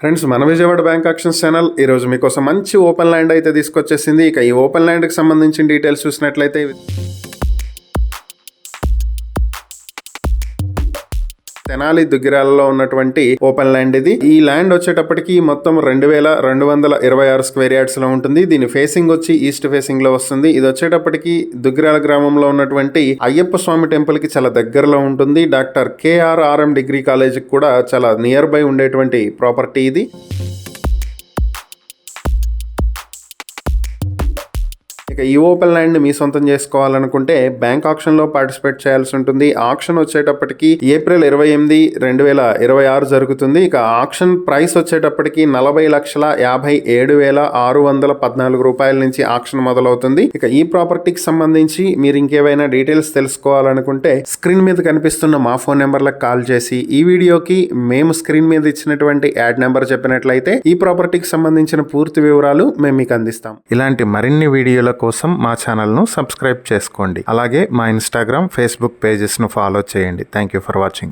Friends, మన Vijayawada bank actions channel ఈ రోజు మీకోసం మంచి ఓపెన్ ల్యాండ్ అయితే తీసుకొచ్చేసింది. ఇక ఈ ఓపెన్ ల్యాండ్ కి సంబంధించిన డీటెయిల్స్ చూసినట్లయితే తెనాలి దుగ్గిరాలలో ఉన్నటువంటి ఓపెన్ ల్యాండ్ ఇది. ఈ ల్యాండ్ వచ్చేటప్పటికి మొత్తం 2226 స్క్వేర్ యార్డ్స్ లో ఉంటుంది. దీని ఫేసింగ్ వచ్చి ఈస్ట్ ఫేసింగ్ లో వస్తుంది. ఇది వచ్చేటప్పటికి దుగ్గిరాల గ్రామంలో ఉన్నటువంటి అయ్యప్ప స్వామి టెంపుల్ కి చాలా దగ్గరలో ఉంటుంది. డాక్టర్ KRRM డిగ్రీ కాలేజ్ కి కూడా చాలా నియర్ బై ఉండేటువంటి ప్రాపర్టీ ఇది. ఇక ఈ ఓపెన్ ల్యాండ్ మీ సొంతం చేసుకోవాలనుకుంటే బ్యాంక్ ఆక్షన్ లో పార్టిసిపేట్ చేయాల్సి ఉంటుంది. ఆక్షన్ వచ్చేటప్పటికి ఏప్రిల్ 28, 2026 జరుగుతుంది. ఇక ఆక్షన్ ప్రైస్ వచ్చేటప్పటికి 40,57,614 రూపాయల నుంచి ఆక్షన్ మొదలవుతుంది. ఇక ఈ ప్రాపర్టీకి సంబంధించి మీరు ఇంకేవైనా డీటెయిల్స్ తెలుసుకోవాలనుకుంటే స్క్రీన్ మీద కనిపిస్తున్న మా ఫోన్ నెంబర్లకు కాల్ చేసి ఈ వీడియోకి మేము స్క్రీన్ మీద ఇచ్చినటువంటి యాడ్ నెంబర్ చెప్పినట్లయితే ఈ ప్రాపర్టీకి సంబంధించిన పూర్తి వివరాలు మేము మీకు అందిస్తాం. ఇలాంటి మరిన్ని వీడియోల కోసం మా ఛానల్ను సబ్స్క్రైబ్ చేసుకోండి. అలాగే మా ఇన్స్టాగ్రామ్, ఫేస్బుక్ పేజెస్ను ఫాలో చేయండి. Thank you for watching.